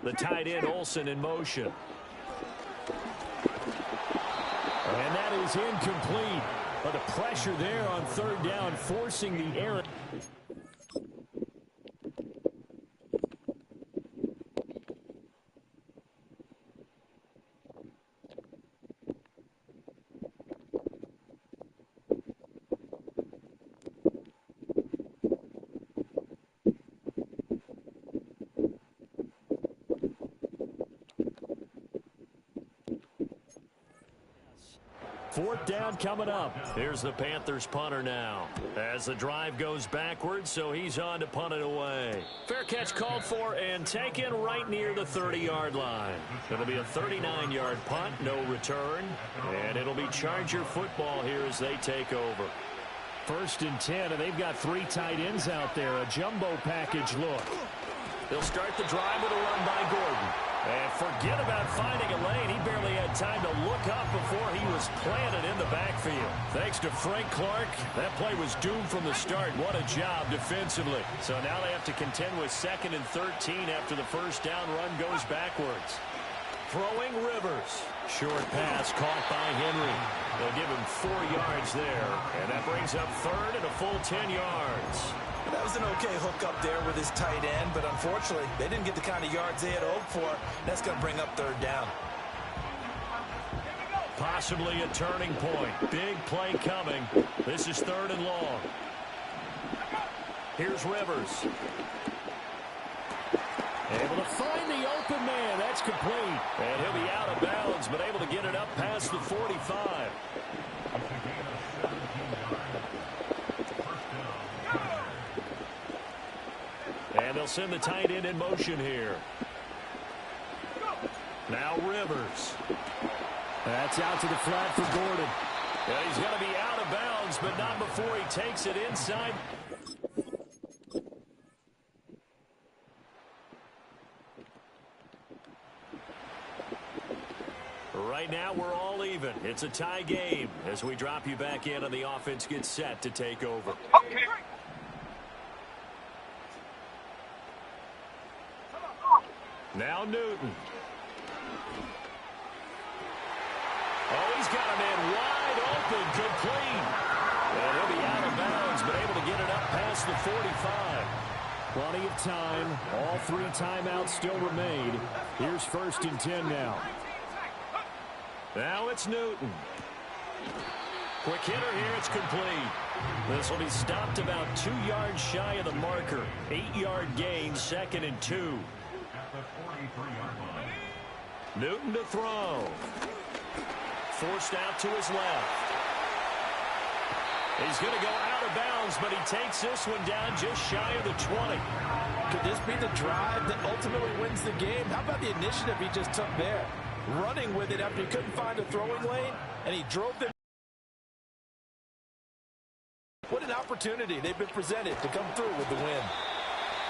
The tight end Olsen in motion. And that is incomplete. But the pressure there on third down, forcing the error. Fourth down coming up. Here's the Panthers punter now. As the drive goes backwards, so he's on to punt it away. Fair catch called for and taken right near the 30-yard line. It'll be a 39-yard punt, no return. And it'll be Charger football here as they take over. 1st and 10, and they've got 3 tight ends out there. A jumbo package look. They'll start the drive with a run by Gordon. And forget about finding a lane. He barely had time to look up before he was planted in the backfield. Thanks to Frank Clark, that play was doomed from the start. What a job defensively. So now they have to contend with 2nd and 13 after the first down run goes backwards. Throwing Rivers. Short pass caught by Henry. They'll give him 4 yards there. And that brings up 3rd and a full 10 yards. That was an okay hook up there with his tight end, but unfortunately, they didn't get the kind of yards they had hoped for. That's going to bring up 3rd down. Possibly a turning point. Big play coming. This is 3rd and long. Here's Rivers. Able to find the open man. That's complete. And he'll be out of bounds, but able to get it up past the 45. And they'll send the tight end in motion here. Now Rivers. That's out to the flat for Gordon. And he's going to be out of bounds, but not before he takes it inside. Right now, we're all even. It's a tie game as we drop you back in and the offense gets set to take over. Okay. Now Newton. Oh, he's got a man wide open, complete. And he'll be out of bounds, but able to get it up past the 45. Plenty of time. All 3 timeouts still remain. Here's 1st and 10 now. Now it's Newton. Quick hitter here, it's complete. This will be stopped about 2 yards shy of the marker. 8-yard gain, 2nd and 2. Newton to throw. Forced out to his left. He's going to go out of bounds, but he takes this one down just shy of the 20. Could this be the drive that ultimately wins the game? How about the initiative he just took there? Running with it after he couldn't find a throwing lane, and he drove them. What an opportunity they've been presented to come through with the win.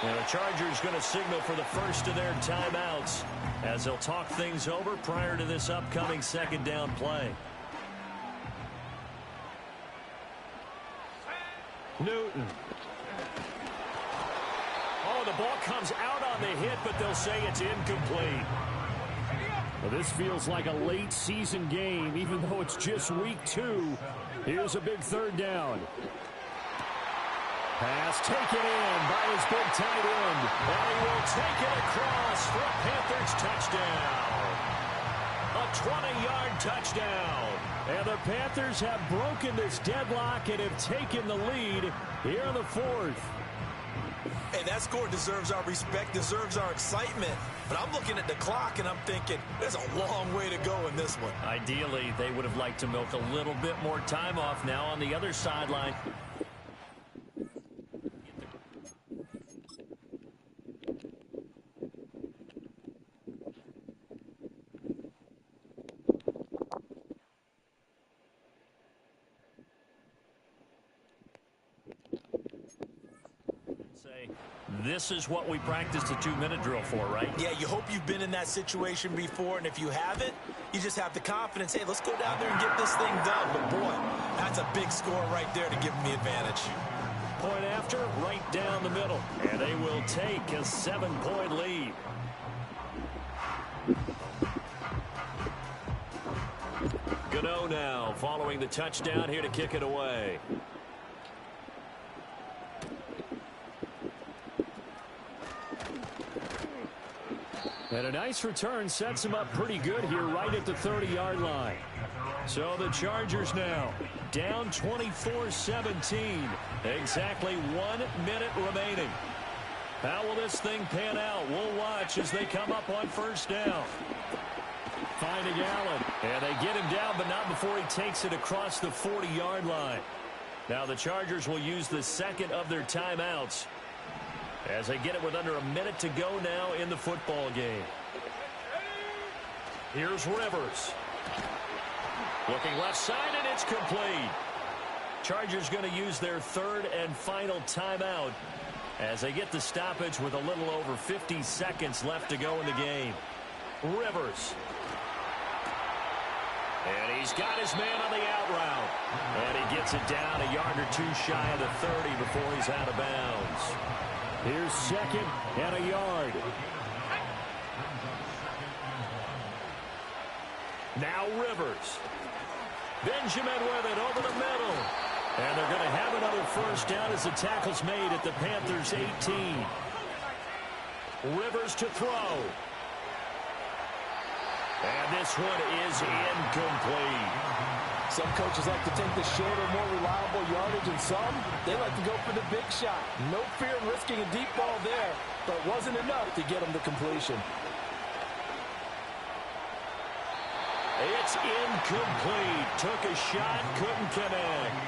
And the Chargers going to signal for the first of their timeouts as they'll talk things over prior to this upcoming 2nd down play. Newton. Oh, the ball comes out on the hit, but they'll say it's incomplete. Well, this feels like a late season game, even though it's just week 2. Here's a big 3rd down. Pass taken in by his big tight end. And he will take it across for a Panthers touchdown. A 20-yard touchdown. And the Panthers have broken this deadlock and have taken the lead here in the 4th. And that score deserves our respect, deserves our excitement. But I'm looking at the clock and I'm thinking there's a long way to go in this one. Ideally, they would have liked to milk a little bit more time off now on the other sideline. This is what we practiced a 2-minute drill for, right? Yeah, you hope you've been in that situation before, and if you haven't, you just have the confidence, hey, let's go down there and get this thing done. But, boy, that's a big score right there to give them the advantage. Point after, right down the middle. And they will take a 7-point lead. Gano now following the touchdown here to kick it away. And a nice return sets him up pretty good here right at the 30-yard line. So the Chargers now down 24-17. Exactly 1 minute remaining. How will this thing pan out? We'll watch as they come up on first down. Finding Allen. And they get him down, but not before he takes it across the 40-yard line. Now the Chargers will use the second of their timeouts as they get it with under a minute to go now in the football game. Here's Rivers. Looking left side, and it's complete. Chargers going to use their third and final timeout as they get the stoppage with a little over 50 seconds left to go in the game. Rivers. And he's got his man on the out route. And he gets it down a yard or two shy of the 30 before he's out of bounds. Here's second and a yard. Now Rivers. Benjamin with it over the middle. And they're going to have another first down as the tackle's made at the Panthers' 18. Rivers to throw. And this one is incomplete. Some coaches like to take the shorter, more reliable yardage, and some, they like to go for the big shot. No fear of risking a deep ball there, but it wasn't enough to get them to completion. It's incomplete. Took a shot, couldn't connect.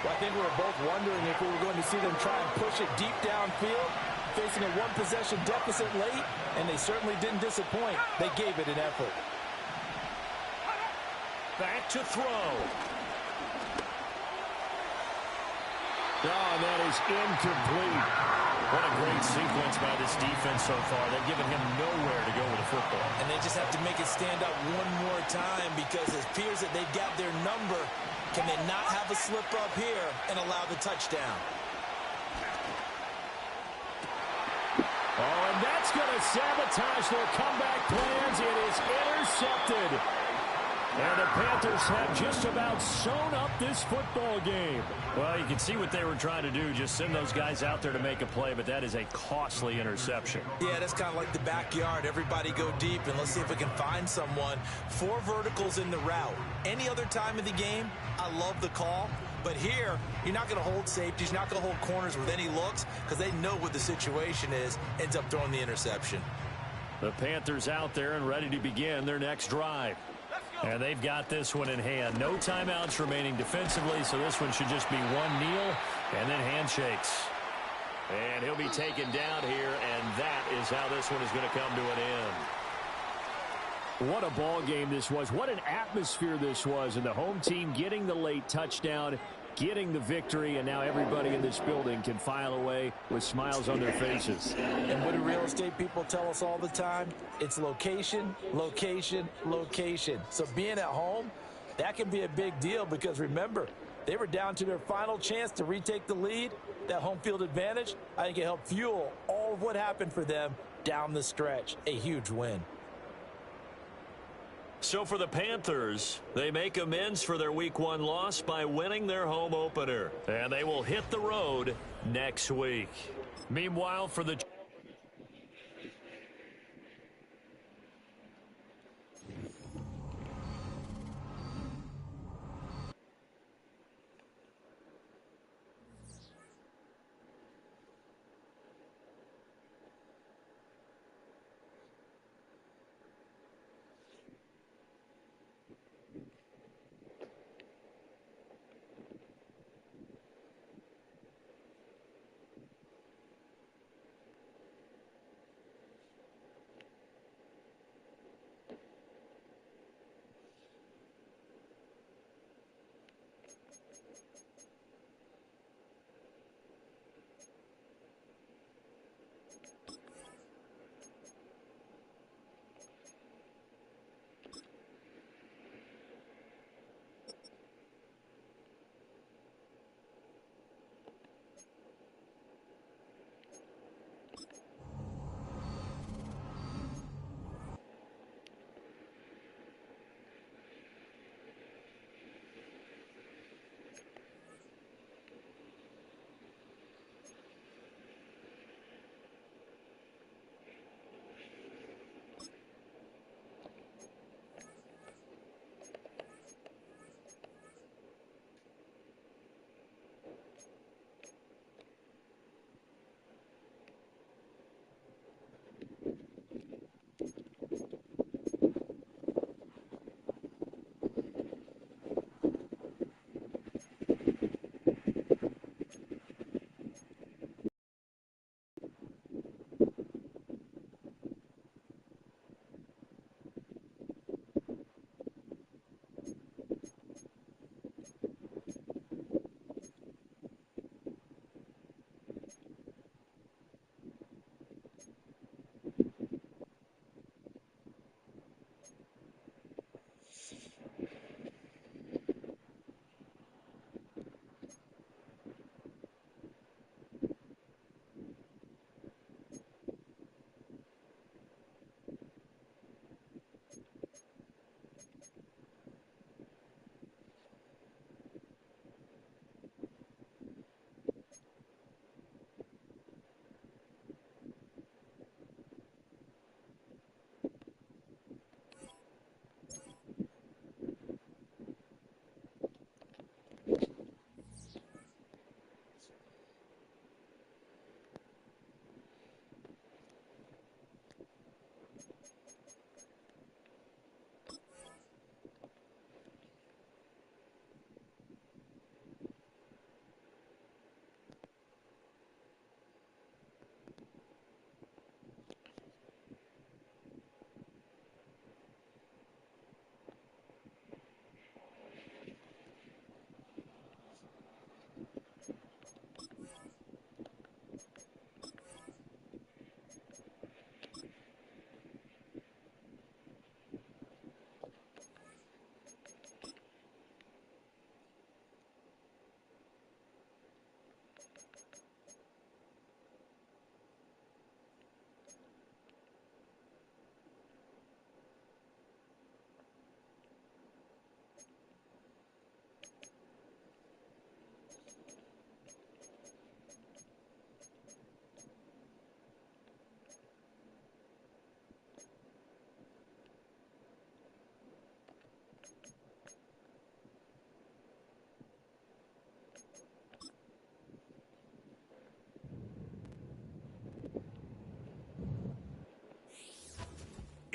Well, I think we were both wondering if we were going to see them try and push it deep downfield, facing a one-possession deficit late, and they certainly didn't disappoint. They gave it an effort. Back to throw. Oh, that is incomplete. What a great sequence by this defense so far. They've given him nowhere to go with the football. And they just have to make it stand up one more time because it appears that they've got their number. Can they not have a slip up here and allow the touchdown? Oh, and that's going to sabotage their comeback plans. It is intercepted. And the Panthers have just about sewn up this football game. Well, you can see what they were trying to do, just send those guys out there to make a play, but that is a costly interception. Yeah, that's kind of like the backyard. Everybody go deep, and let's see if we can find someone. 4 verticals in the route. Any other time of the game, I love the call. But here, you're not going to hold safeties, you're not going to hold corners with any looks because they know what the situation is, ends up throwing the interception. The Panthers out there and ready to begin their next drive. And they've got this one in hand. No timeouts remaining defensively, so this one should just be one kneel and then handshakes. And he'll be taken down here, and that is how this one is going to come to an end. What a ball game this was. What an atmosphere this was. And the home team getting the late touchdown, getting the victory, and now everybody in this building can file away with smiles on their faces. And what do real estate people tell us all the time? It's location, location, location. So being at home, that can be a big deal because remember, they were down to their final chance to retake the lead. That home field advantage, I think it helped fuel all of what happened for them down the stretch. A huge win. So for the Panthers, they make amends for their Week 1 loss by winning their home opener. And they will hit the road next week. Meanwhile, for the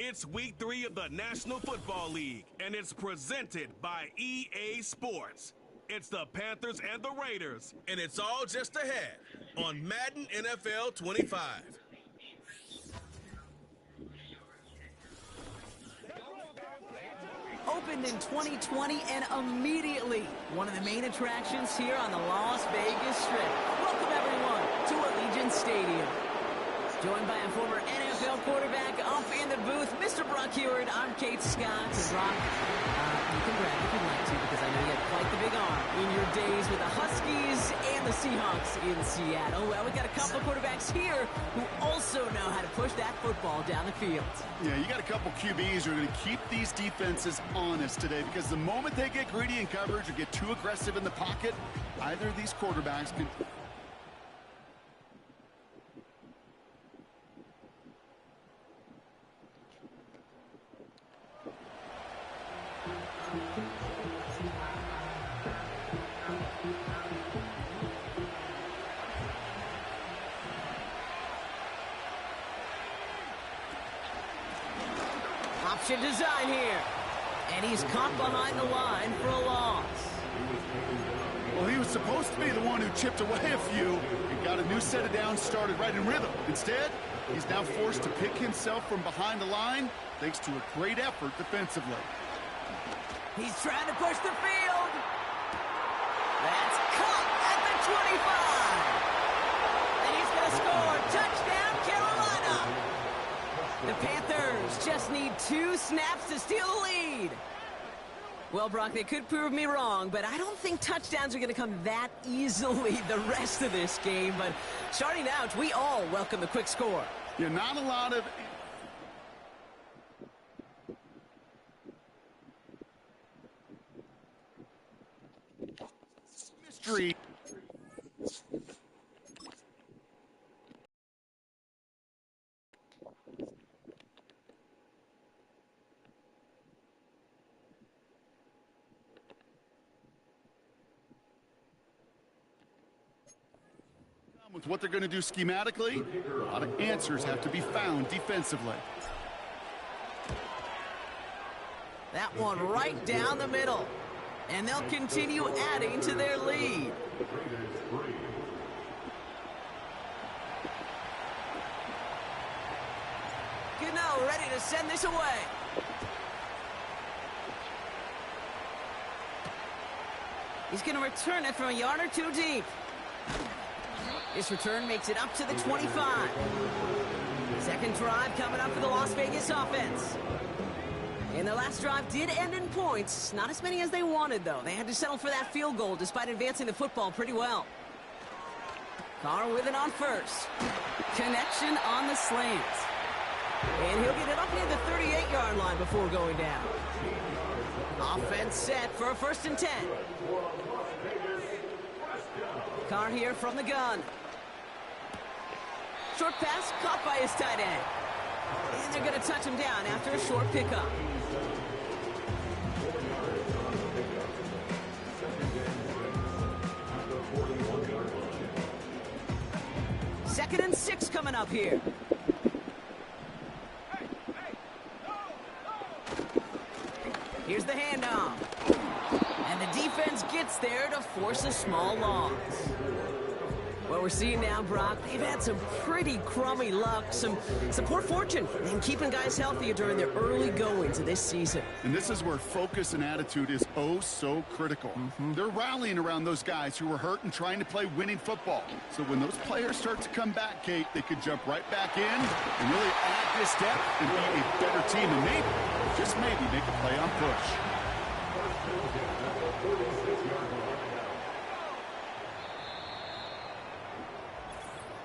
It's week 3 of the National Football League, and it's presented by EA Sports. It's the Panthers and the Raiders, and it's all just ahead on Madden NFL 25. Opened in 2020 and immediately one of the main attractions here on the Las Vegas Strip. Welcome everyone to Allegiant Stadium. Joined by a former NFL quarterback up in the booth, Mr. Brock Heward. I'm Kate Scott. And Brock, you can grab if you'd like to, because I know you had quite the big arm in your days with the Huskies and the Seahawks in Seattle. Well, we got a couple of quarterbacks here who also know how to push that football down the field. Yeah, you got a couple QBs who are going to keep these defenses honest today, because the moment they get greedy in coverage or get too aggressive in the pocket, either of these quarterbacks can... Option design here. And he's caught behind the line for a loss. Well, he was supposed to be the one who chipped away a few and got a new set of downs started right in rhythm. Instead, he's now forced to pick himself from behind the line thanks to a great effort defensively. He's trying to push the field. That's caught at the 25. And he's going to score. Touchdown, Carolina. The Panthers just need 2 snaps to steal the lead. Well, Brock, they could prove me wrong, but I don't think touchdowns are going to come that easily the rest of this game. But starting out, we all welcome the quick score. Yeah, not a lot of... mystery. With what they're going to do schematically, a lot of answers have to be found defensively. That one right down the middle. And they'll continue adding to their lead. Gano ready to send this away. He's going to return it from a yard or 2 deep. This return makes it up to the 25. Second drive coming up for the Las Vegas offense. And their last drive did end in points. Not as many as they wanted, though. They had to settle for that field goal despite advancing the football pretty well. Carr with it on first. Connection on the slant. And he'll get it up near the 38-yard line before going down. Offense set for a 1st and 10. Carr here from the gun. Short pass caught by his tight end. And they're going to touch him down after a short pickup. Second and 6 coming up here. Here's the handoff. And the defense gets there to force a small loss. What we're seeing now, Brock, they've had some pretty crummy luck, some poor fortune in keeping guys healthy during their early goings of this season. And this is where focus and attitude is oh so critical. They're rallying around those guys who were hurt and trying to play winning football. So when those players start to come back, Kate, they could jump right back in and really add this step and be a better team and maybe, just maybe, make a play on push.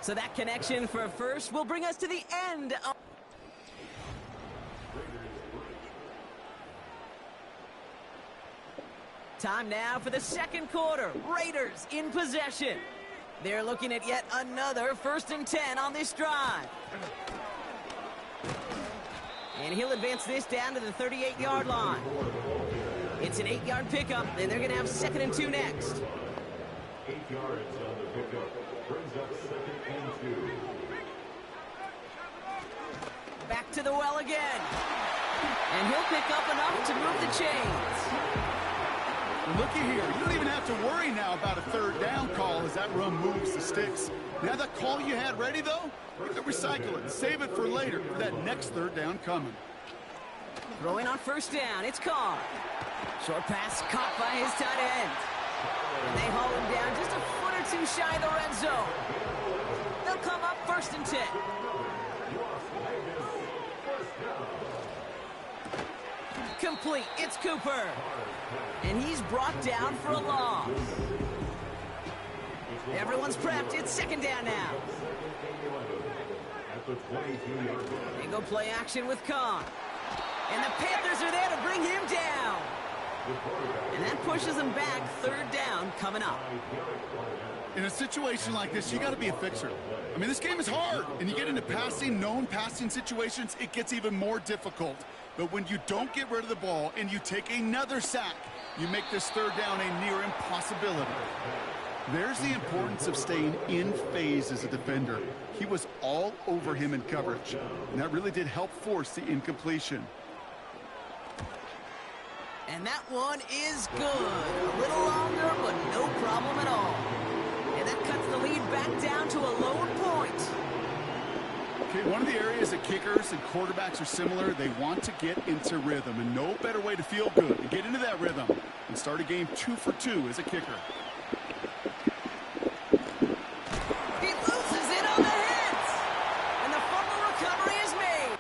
So that connection for a first will bring us to the end of... Time now for the second quarter. Raiders in possession. They're looking at yet another 1st and 10 on this drive. And he'll advance this down to the 38-yard line. It's an 8-yard pickup, and they're going to have 2nd and 2 next. 8 yards on the pickup. Brings up 2nd and 2. Back to the well again. And he'll pick up enough to move the chains. Looky here. You don't even have to worry now about a third down call as that run moves the sticks. Now that call you had ready, though, you can recycle it. Save it for later for that next third down coming. Throwing on first down, it's Carr. Short pass caught by his tight end. And they haul him down just a foot or two shy of the red zone. They'll come up 1st and 10. Complete, it's Cooper. And he's brought down for a loss. Everyone's prepped, it's 2nd down now. They go play action with Carr. And the Panthers are there to bring him down. And that pushes them back. 3rd down coming up. In a situation like this, you got to be a fixer. I mean, this game is hard. And you get into known passing situations, it gets even more difficult. But when you don't get rid of the ball and you take another sack, you make this 3rd down a near impossibility. There's the importance of staying in phase as a defender. He was all over him in coverage, and that really did help force the incompletion. And that one is good. A little longer, but no problem at all. And that cuts the lead back down to a lone point. Okay, one of the areas that kickers and quarterbacks are similar, they want to get into rhythm, and no better way to feel good to get into that rhythm and start a game 2 for 2 as a kicker. He loses it on the hits, and the fumble recovery is made.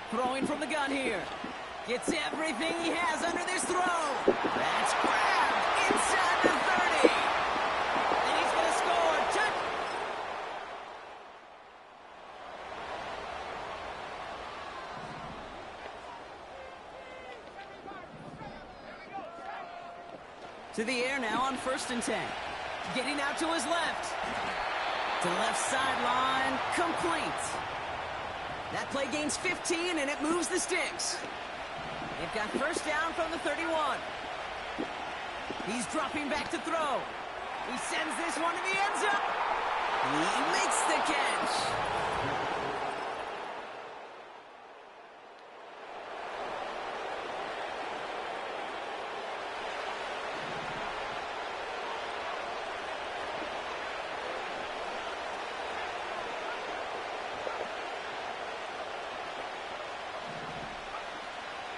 Throwing from the gun here. Gets everything he has under this throw. That's grabbed inside the 30. And he's going to score. To the air now on 1st and 10. Getting out to his left. To the left sideline. Complete. That play gains 15, and it moves the sticks. They've got 1st down from the 31. He's dropping back to throw. He sends this one to the end zone. He makes the catch.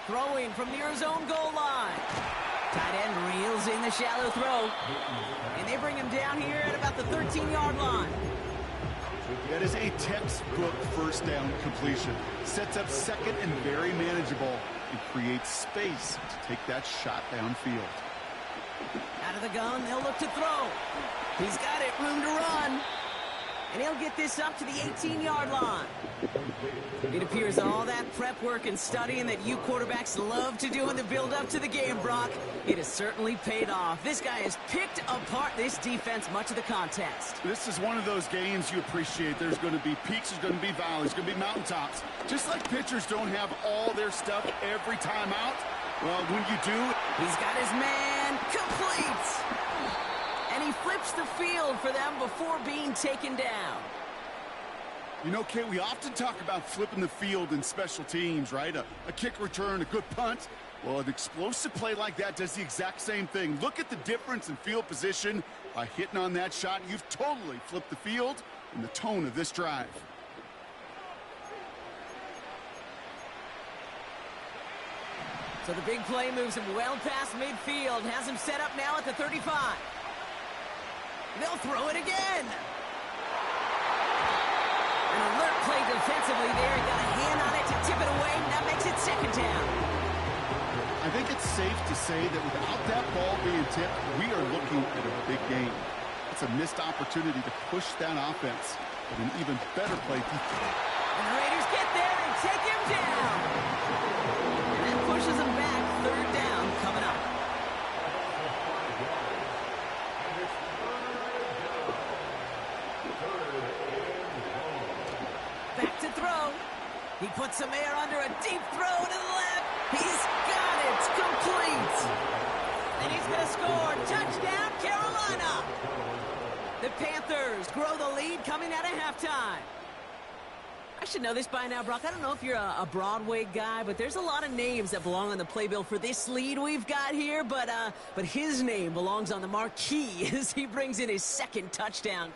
Throwing from near his own goal line. Tight end reels in the shallow throw. And they bring him down here at about the 13-yard line. That is a textbook 1st down completion. Sets up 2nd and very manageable and creates space to take that shot downfield. Out of the gun, they'll look to throw. He's got it, room to run. And he'll get this up to the 18-yard line. It appears all that prep work and studying that you quarterbacks love to do in the build-up to the game, Brock, it has certainly paid off. This guy has picked apart this defense much of the contest. This is one of those games you appreciate. There's going to be peaks, there's going to be valleys, there's going to be mountaintops. Just like pitchers don't have all their stuff every time out, well, when you do, he's got his man complete. And he flips the field for them before being taken down. You know, Kate, we often talk about flipping the field in special teams, right? A kick return, a good punt. Well, an explosive play like that does the exact same thing. Look at the difference in field position by hitting on that shot. You've totally flipped the field and the tone of this drive. So the big play moves him well past midfield, has him set up now at the 35. They'll throw it again. An alert play defensively there. Got a hand on it to tip it away. That makes it 2nd down. I think it's safe to say that without that ball being tipped, we are looking at a big game. It's a missed opportunity to push that offense, but an even better play defense. And the Raiders get there and take him down. And that pushes him back. 3rd down coming up. Back to throw. He puts some air under a deep throw to the left. He's got it. complete. And he's going to score. Touchdown, Carolina. The Panthers grow the lead coming out of halftime. I should know this by now, Brock. I don't know if you're a Broadway guy, but there's a lot of names that belong on the playbill for this lead we've got here. But his name belongs on the marquee as he brings in his second touchdown.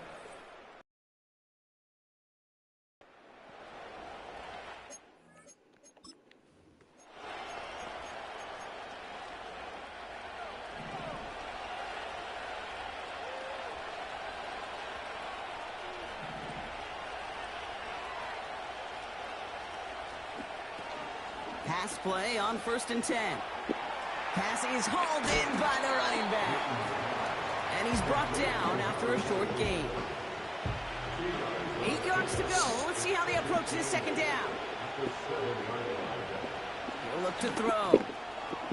Pass play on 1st and 10. Pass is hauled in by the running back. And he's brought down after a short gain. 8 yards to go. Let's see how they approach this second down. He'll look to throw.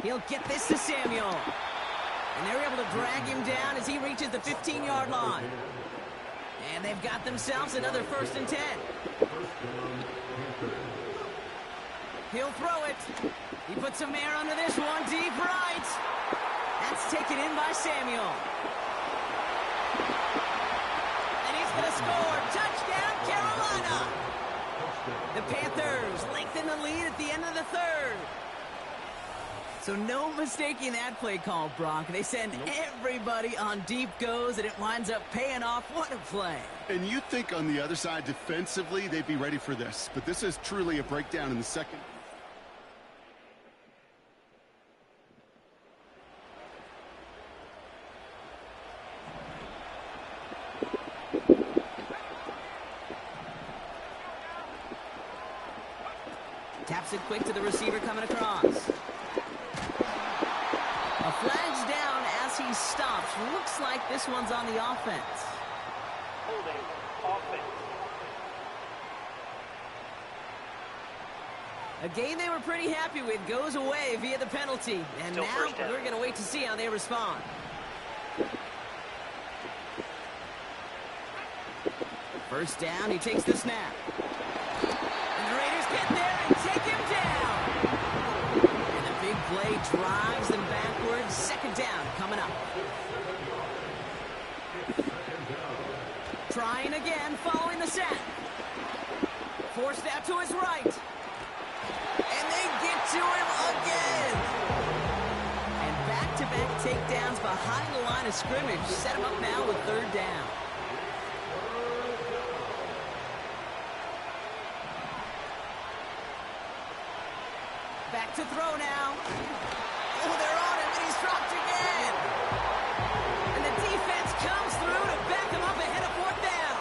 He'll get this to Samuel. And they're able to drag him down as he reaches the 15-yard line. And they've got themselves another 1st and 10. He'll throw it. He puts some air under this one. Deep right. That's taken in by Samuel. And he's going to score. Touchdown, Carolina. The Panthers lengthen the lead at the end of the third. So no mistaking that play call, Brock. They send everybody on deep goes, and it winds up paying off. What a play. And you'd think on the other side defensively they'd be ready for this. But this is truly a breakdown in the second. Taps it quick to the receiver coming across. A flag's down as he stops. Looks like this one's on the offense. Holding offense. A game they were pretty happy with goes away via the penalty. And Still now we're going to wait to see how they respond. First down, he takes the snap. And the Raiders get there and take him down. And a big play drives them backwards. Second down coming up. Trying again following the sack. Forced out to his right. And they get to him again. And back-to-back takedowns behind the line of scrimmage. Set him up now with third down. Back to throw now. Oh, they're on him, and he's dropped again. And the defense comes through to back him up ahead of fourth down.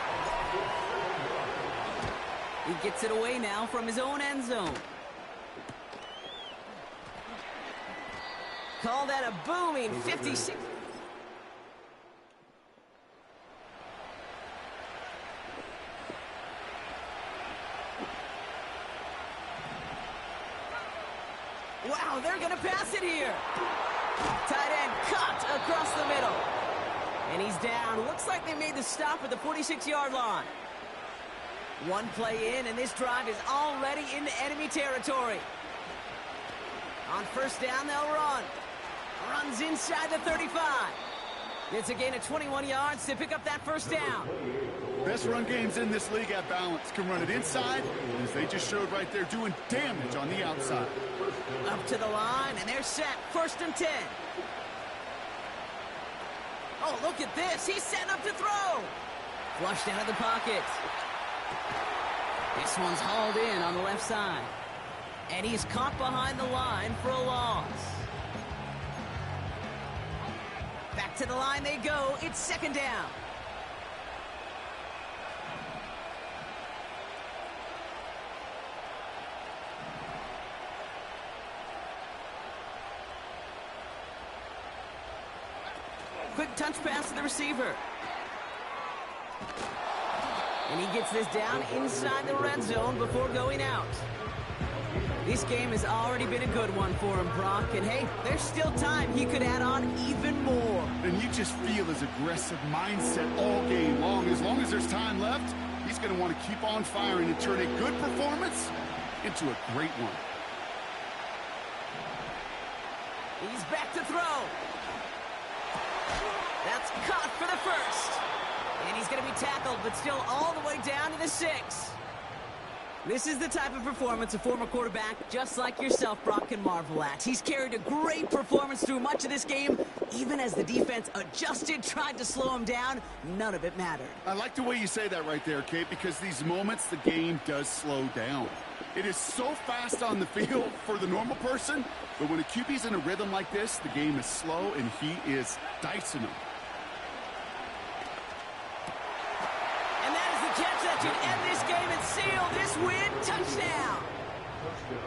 He gets it away now from his own end zone. Call that a booming 56. Wow, they're going to pass it here. Tight end cut across the middle. And he's down. Looks like they made the stop at the 46-yard line. One play in, and this drive is already into enemy territory. On first down, they'll run. Runs inside the 35. It's a gain of 21 yards to pick up that first down. Best run games in this league at balance. Can run it inside, as they just showed right there, doing damage on the outside. Up to the line, and they're set. 1st and 10. Oh, look at this. He's setting up to throw. Flushed out of the pocket. This one's hauled in on the left side. And he's caught behind the line for a loss. Back to the line they go. It's second down. Quick touch pass to the receiver. And he gets this down inside the red zone before going out. This game has already been a good one for him, Brock. And hey, there's still time. He could add on even more. And you just feel his aggressive mindset all game long. As long as there's time left, he's going to want to keep on firing and turn a good performance into a great one. He's back to throw. That's caught for the first. And he's going to be tackled, but still all the way down to the 6. This is the type of performance a former quarterback, just like yourself, Brock, can marvel at. He's carried a great performance through much of this game. Even as the defense adjusted, tried to slow him down, none of it mattered. I like the way you say that right there, Kate, because these moments the game does slow down. It is so fast on the field for the normal person, but when a QB's in a rhythm like this, the game is slow and he is dicing them. That should end this game and seal this win. Touchdown.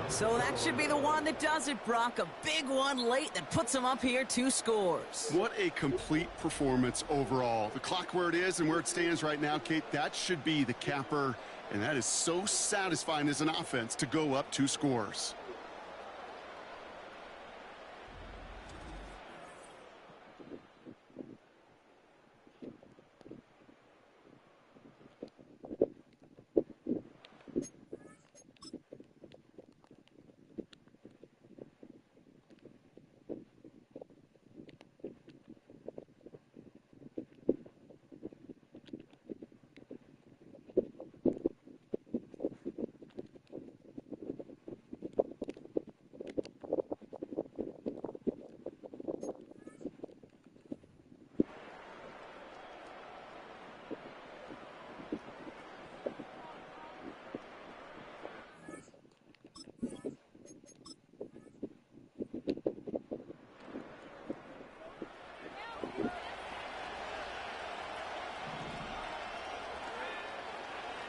So that should be the one that does it, Brock. A big one late that puts them up here 2 scores. What a complete performance overall. The clock where it is and where it stands right now, Kate, that should be the capper. And that is so satisfying as an offense to go up 2 scores.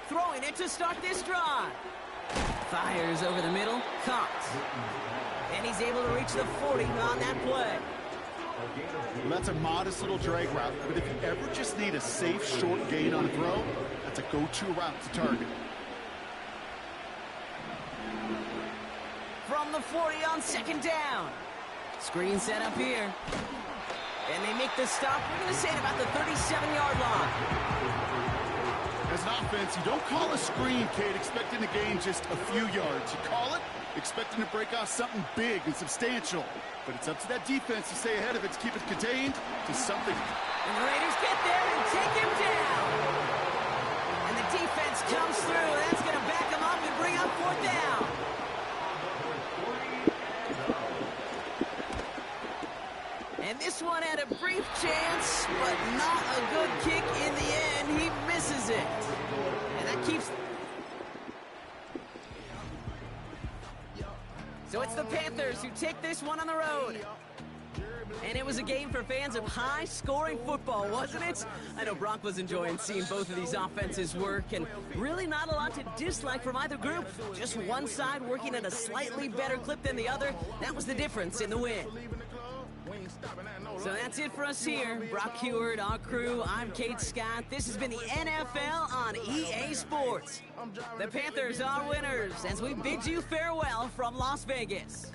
Throwing it to start this drive. Fires over the middle, caught. And he's able to reach the 40 on that play. Well, that's a modest little drag route, but if you ever just need a safe, short gain on a throw, that's a go-to route to target. From the 40 on 2nd down. Screen set up here. And they make the stop. We're going to say at about the 37-yard line. As an offense, you don't call a screen, Kate, expecting to gain just a few yards. You call it expecting to break off something big and substantial. But it's up to that defense to stay ahead of it, to keep it contained to something. And the Raiders get there and take him down. And the defense comes through. That's going to back him up and bring up 4th down. And this one had a brief chance, but not a good kick in the end. He misses it. And that keeps... So it's the Panthers who take this one on the road. And it was a game for fans of high-scoring football, wasn't it? I know Brock was enjoying seeing both of these offenses work, and really not a lot to dislike from either group. Just one side working at a slightly better clip than the other. That was the difference in the win. So that's it for us here. Brock Heward, our crew, I'm Kate Scott. This has been the NFL on EA Sports. The Panthers are winners as we bid you farewell from Las Vegas.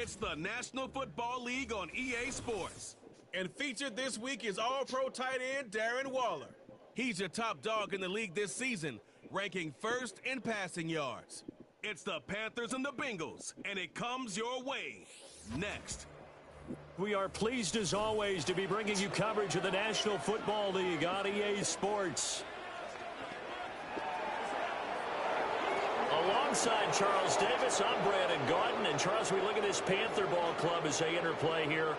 It's the National Football League on EA Sports. And featured this week is All-Pro tight end Darren Waller. He's your top dog in the league this season, ranking first in passing yards. It's the Panthers and the Bengals, and it comes your way next. We are pleased as always to be bringing you coverage of the National Football League on EA Sports. Alongside Charles Davis, I'm Brandon Gordon. And Charles, we look at this Panther ball club as they interplay here.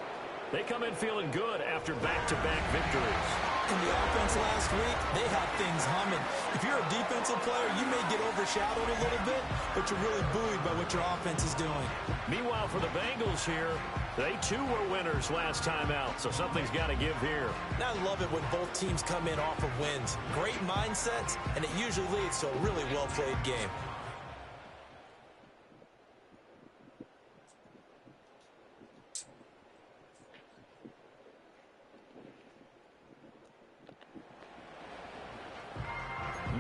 They come in feeling good after back-to-back victories. In the offense last week, they had things humming. If you're a defensive player, you may get overshadowed a little bit, but you're really buoyed by what your offense is doing. Meanwhile, for the Bengals here, they too were winners last time out, so something's got to give here. And I love it when both teams come in off of wins. Great mindsets, and it usually leads to a really well-played game.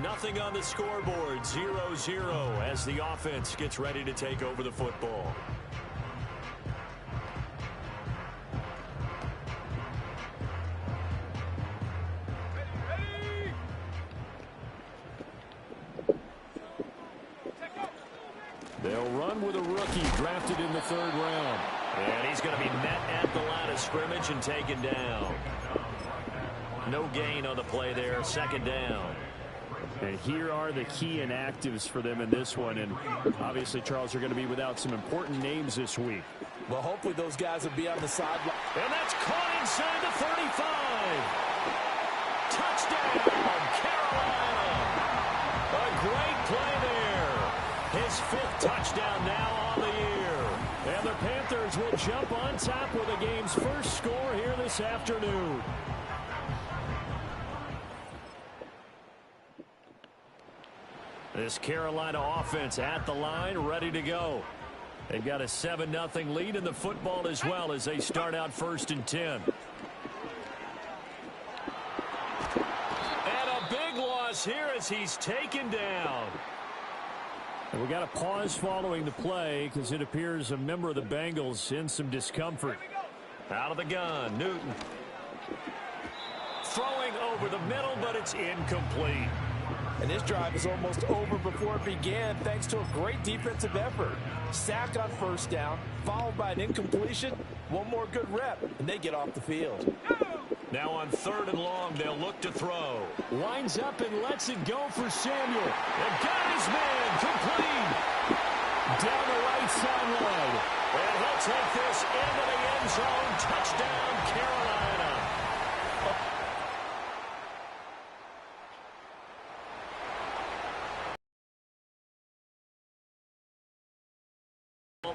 Nothing on the scoreboard, 0-0 as the offense gets ready to take over the football. They'll run with a rookie drafted in the 3rd round. And he's going to be met at the line of scrimmage and taken down. No gain on the play there, 2nd down. And here are the key inactives for them in this one. And obviously, Charles, you're going to be without some important names this week. Well, hopefully those guys will be on the sideline. And that's caught inside the 35. Touchdown, Carolina. A great play there. His 5th touchdown now on the year. And the Panthers will jump on top with the game's first score here this afternoon. This Carolina offense at the line, ready to go. They've got a 7-0 lead in the football as well as they start out 1st and 10. And a big loss here as he's taken down. And we got a pause following the play because it appears a member of the Bengals in some discomfort. Out of the gun, Newton. Throwing over the middle, but it's incomplete. And this drive is almost over before it began thanks to a great defensive effort. Sack on 1st down, followed by an incompletion. One more good rep, and they get off the field. Now on 3rd and long, they'll look to throw. Winds up and lets it go for Samuel. And got his man complete. Down the right sideline. And he'll take this into the end zone. Touchdown, Carolina.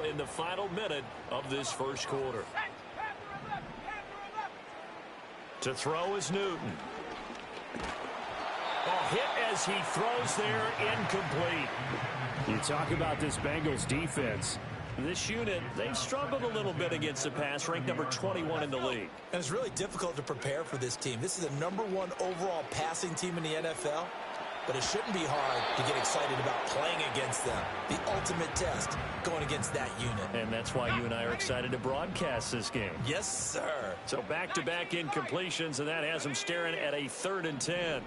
In the final minute of this 1st quarter. To throw is Newton. Hit as he throws there, incomplete. You talk about this Bengals defense. This unit, they've struggled a little bit against the pass, ranked number 21 in the league. And it's really difficult to prepare for this team. This is the #1 overall passing team in the NFL. But it shouldn't be hard to get excited about playing against them. The ultimate test, going against that unit. And that's why you and I are excited to broadcast this game. Yes, sir. So back-to-back incompletions, and that has them staring at a 3rd and 10.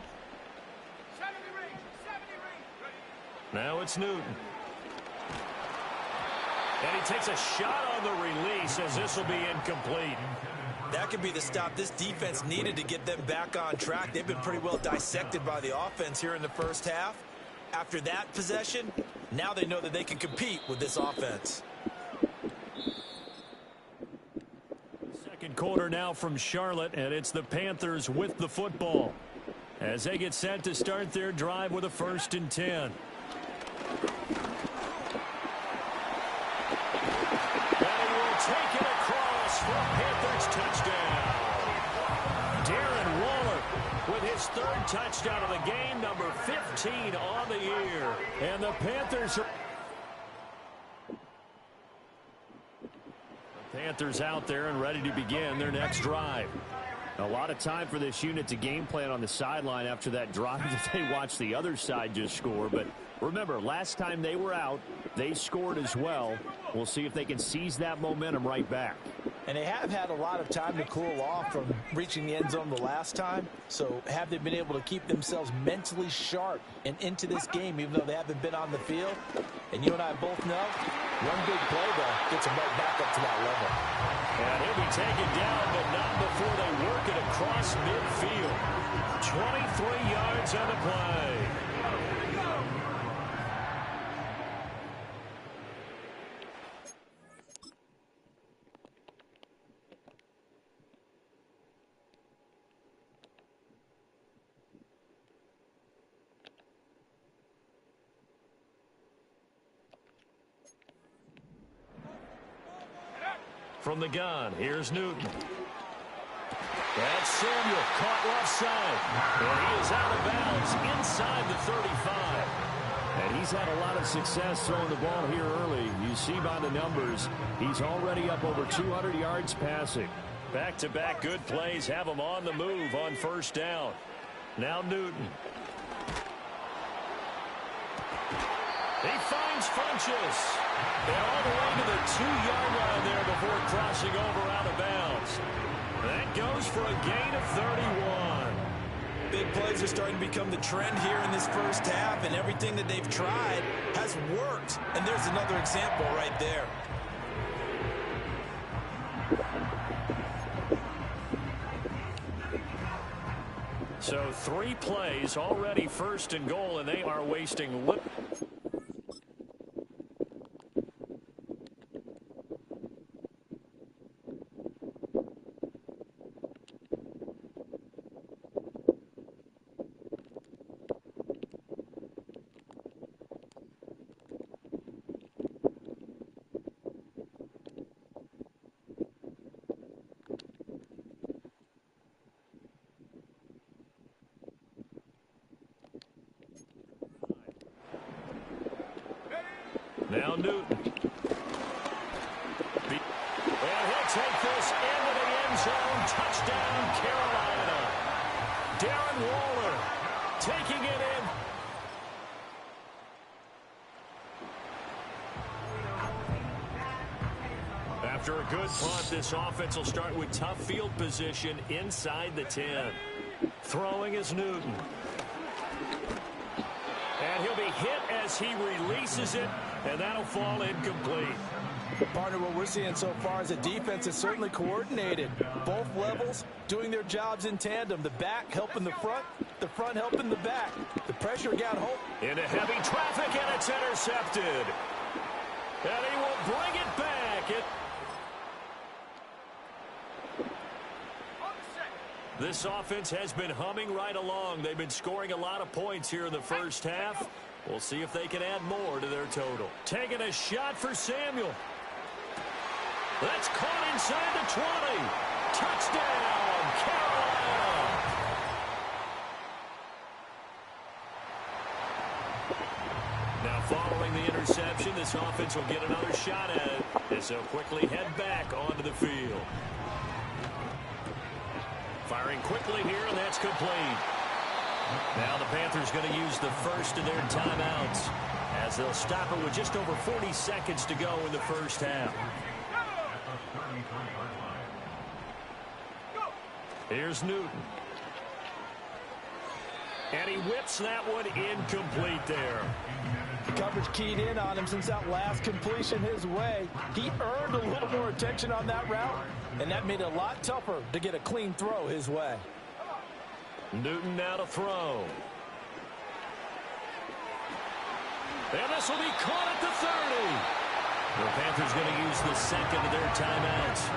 Now it's Newton. And he takes a shot on the release as this will be incomplete. That could be the stop this defense needed to get them back on track. They've been pretty well dissected by the offense here in the 1st half. After that possession, now they know that they can compete with this offense. 2nd quarter now from Charlotte, and it's the Panthers with the football as they get set to start their drive with a 1st and 10. Take it across for a Panthers touchdown. Darren Waller with his 3rd touchdown of the game, number 15 on the year. And the Panthers are... The Panthers out there and ready to begin their next drive. A lot of time for this unit to game plan on the sideline after that drive that they watched the other side just score. But Remember, last time they were out, they scored as well. We'll see if they can seize that momentum right back. And they have had a lot of time to cool off from reaching the end zone the last time. So have they been able to keep themselves mentally sharp and into this game, even though they haven't been on the field? And you and I both know, one big play, though, gets them right back up to that level. And he'll be taken down, but not before they work it across midfield. 23 yards on the play. From the gun, here's Newton. That's Samuel, caught left side. And he is out of bounds inside the 35. And he's had a lot of success throwing the ball here early. You see by the numbers, he's already up over 200 yards passing. Back-to-back good plays have him on the move on first down. Now Newton. He finds Funchess. And all the way to the 2-yard line there before crossing over out of bounds. That goes for a gain of 31. Big plays are starting to become the trend here in this first half, and everything that they've tried has worked. And there's another example right there. So 3 plays already first and goal, and they are wasting little. Now Newton. And he'll take this into the end zone. Touchdown, Carolina. Darren Waller taking it in. After a good punt, this offense will start with tough field position inside the 10. Throwing is Newton. And he'll be hit as he releases it, and that'll fall incomplete. Partner, what we're seeing so far is a defense is certainly coordinated. Both levels doing their jobs in tandem. The back helping the front helping the back. The pressure got home. Into heavy traffic, and it's intercepted. And he will bring it back. This offense has been humming right along. They've been scoring a lot of points here in the first half. We'll see if they can add more to their total. Taking a shot for Samuel. That's caught inside the 20. Touchdown, Carolina. Now following the interception, this offense will get another shot at it as they'll quickly head back onto the field. Firing quickly here, and that's complete. Now the Panthers going to use the first of their timeouts as they'll stop it with just over 40 seconds to go in the first half. Here's Newton. And he whips that one incomplete there. Coverage keyed in on him since that last completion his way. He earned a little more attention on that route, and that made it a lot tougher to get a clean throw his way. Newton now to throw. And this will be caught at the 30. The Panthers going to use the second of their timeouts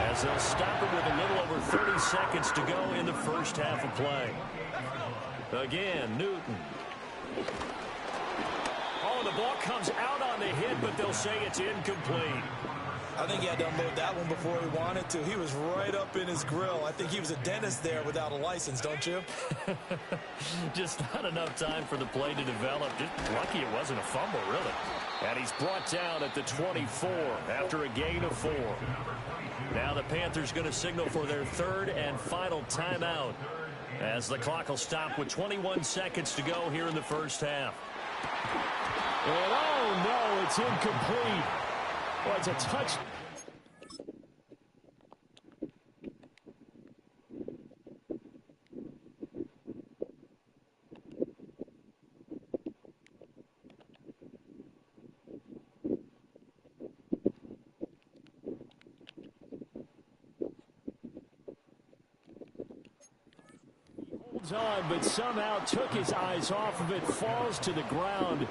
as they'll stop it with a little over 30 seconds to go in the first half of play. Again, Newton. Oh, the ball comes out on the hit, but they'll say it's incomplete. I think he had to unload that one before he wanted to. He was right up in his grill. I think he was a dentist there without a license, don't you? Just not enough time for the play to develop. Just lucky it wasn't a fumble, really. And he's brought down at the 24 after a gain of 4. Now the Panthers going to signal for their third and final timeout as the clock will stop with 21 seconds to go here in the first half. And oh no, it's incomplete. Well, it's a touch. On, but somehow took his eyes off of it, falls to the ground,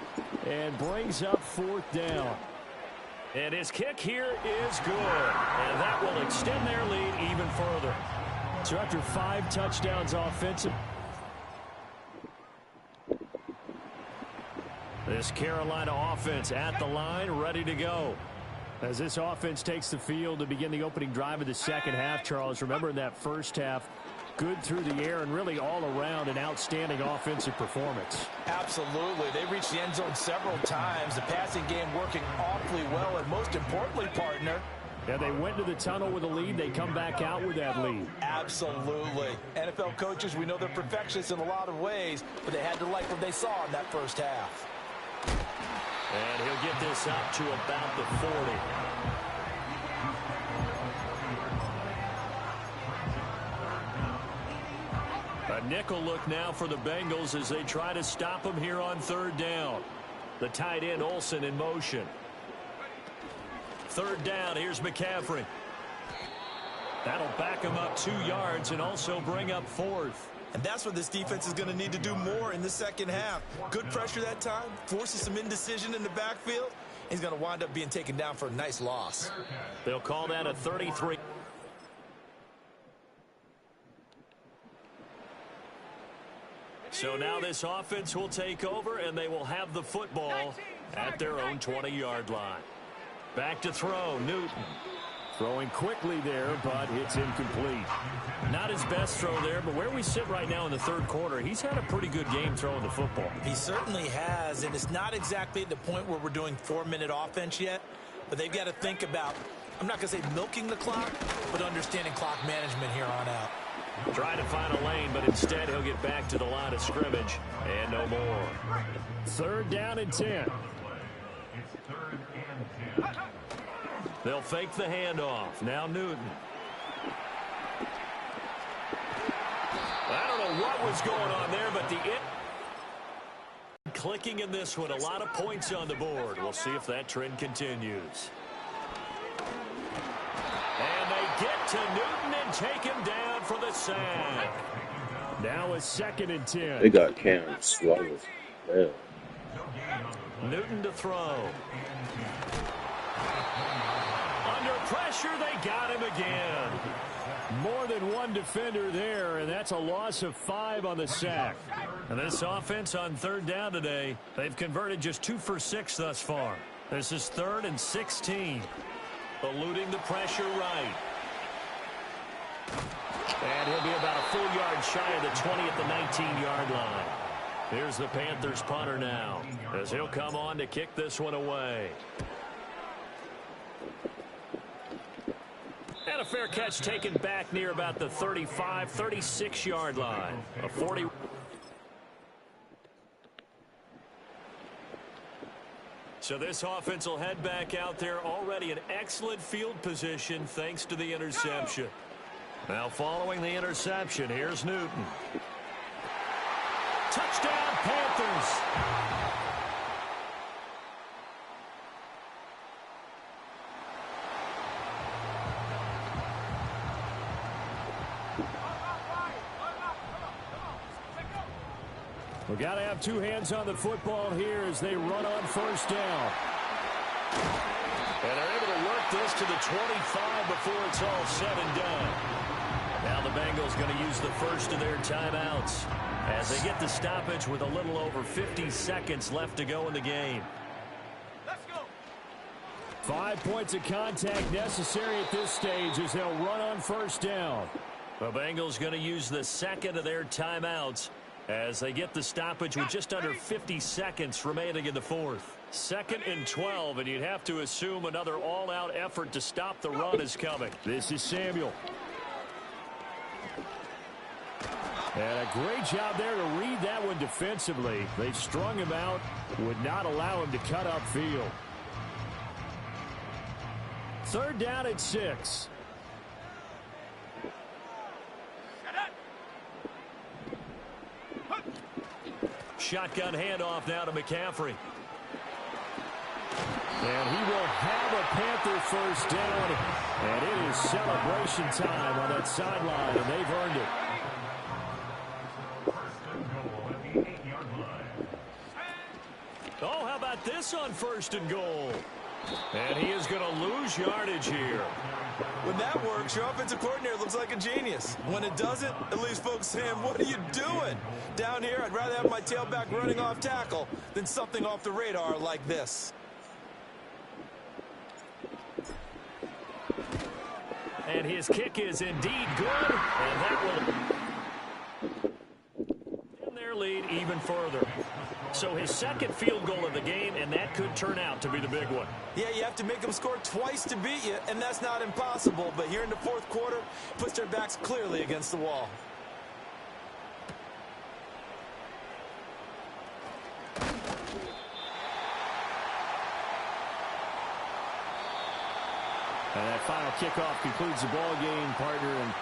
and brings up 4th down. And his kick here is good, and that will extend their lead even further. So after 5 touchdowns offensive. This Carolina offense at the line, ready to go. As this offense takes the field to begin the opening drive of the second half, Charles, remember in that first half, good through the air and really all around an outstanding offensive performance. Absolutely. They reached the end zone several times. The passing game working awfully well, and most importantly, partner. Yeah, they went to the tunnel with a lead. They come back out with that lead. Absolutely. NFL coaches, we know they're perfectionists in a lot of ways, but they had to like what they saw in that first half. And he'll get this up to about the 40. A nickel look now for the Bengals as they try to stop him here on 3rd down. The tight end Olsen in motion. 3rd down, here's McCaffrey. That'll back him up 2 yards and also bring up 4th. And that's what this defense is going to need to do more in the second half. Good pressure that time, forces some indecision in the backfield. He's going to wind up being taken down for a nice loss. They'll call that a 33. So now this offense will take over, and they will have the football at their own 20-yard line. Back to throw, Newton. Throwing quickly there, but it's incomplete. Not his best throw there, but where we sit right now in the 3rd quarter, he's had a pretty good game throwing the football. He certainly has, and it's not exactly at the point where we're doing 4-minute offense yet, but they've got to think about, I'm not going to say milking the clock, but understanding clock management here on out. Trying to find a lane, but instead he'll get back to the line of scrimmage, and no more. 3rd down and 10. They'll fake the handoff. Now Newton. I don't know what was going on there, but clicking in this one. A lot of points on the board. We'll see if that trend continues. And they get to Newton and take him down for the sack. Now a 2nd and 10. They got Cam swallowed. Yeah. Newton to throw. Under pressure, they got him again. More than one defender there, and that's a loss of 5 on the sack. And this offense on 3rd down today, they've converted just 2 for 6 thus far. This is 3rd and 16. Eluding the pressure right. And he'll be about a full yard shy of the 20 at the 19-yard line. Here's the Panthers punter now, as he'll come on to kick this one away. And a fair catch taken back near about the 35, 36-yard line. A 40. So this offense will head back out there, already in excellent field position thanks to the interception. Now following the interception, here's Newton. Touchdown, Panthers! We've got to have 2 hands on the football here as they run on 1st down. And they're able to work this to the 25 before it's all said and done. Now the Bengals going to use the first of their timeouts as they get the stoppage with a little over 50 seconds left to go in the game. Let's go. 5 points of contact necessary at this stage as they'll run on 1st down. The Bengals going to use the second of their timeouts as they get the stoppage with just under 50 seconds remaining in the 4th. 2nd and 12, and you'd have to assume another all-out effort to stop the run is coming. This is Samuel. And a great job there to read that one defensively. They strung him out, would not allow him to cut upfield. 3rd down and 6. Shotgun handoff now to McCaffrey. And he will have a Panther first down. And it is celebration time on that sideline, and they've earned it. Oh, how about this on 1st and goal? And he is going to lose yardage here. When that works, your offensive coordinator looks like a genius. When it doesn't, at least folks saying, what are you doing? Down here, I'd rather have my tailback running off tackle than something off the radar like this. And his kick is indeed good. And that will extend their lead even further. So his 2nd field goal of the game, and that could turn out to be the big one. Yeah, you have to make them score twice to beat you, and that's not impossible. But here in the 4th quarter, puts their backs clearly against the wall. And that final kickoff concludes the ball game, partner. And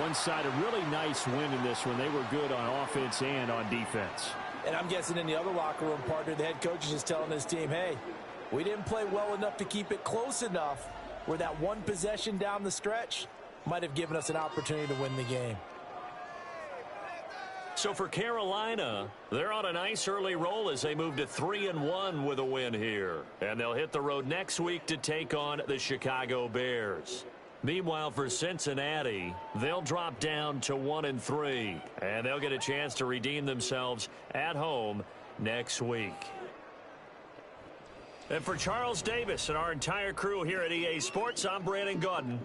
one side, a really nice win in this one. They were good on offense and on defense. And I'm guessing in the other locker room, partner, the head coach is just telling his team, hey, we didn't play well enough to keep it close enough where that one possession down the stretch might have given us an opportunity to win the game. So for Carolina, they're on a nice early roll as they move to 3-1 with a win here. And they'll hit the road next week to take on the Chicago Bears. Meanwhile, for Cincinnati, they'll drop down to 1-3. And they'll get a chance to redeem themselves at home next week. And for Charles Davis and our entire crew here at EA Sports, I'm Brandon Gaudin.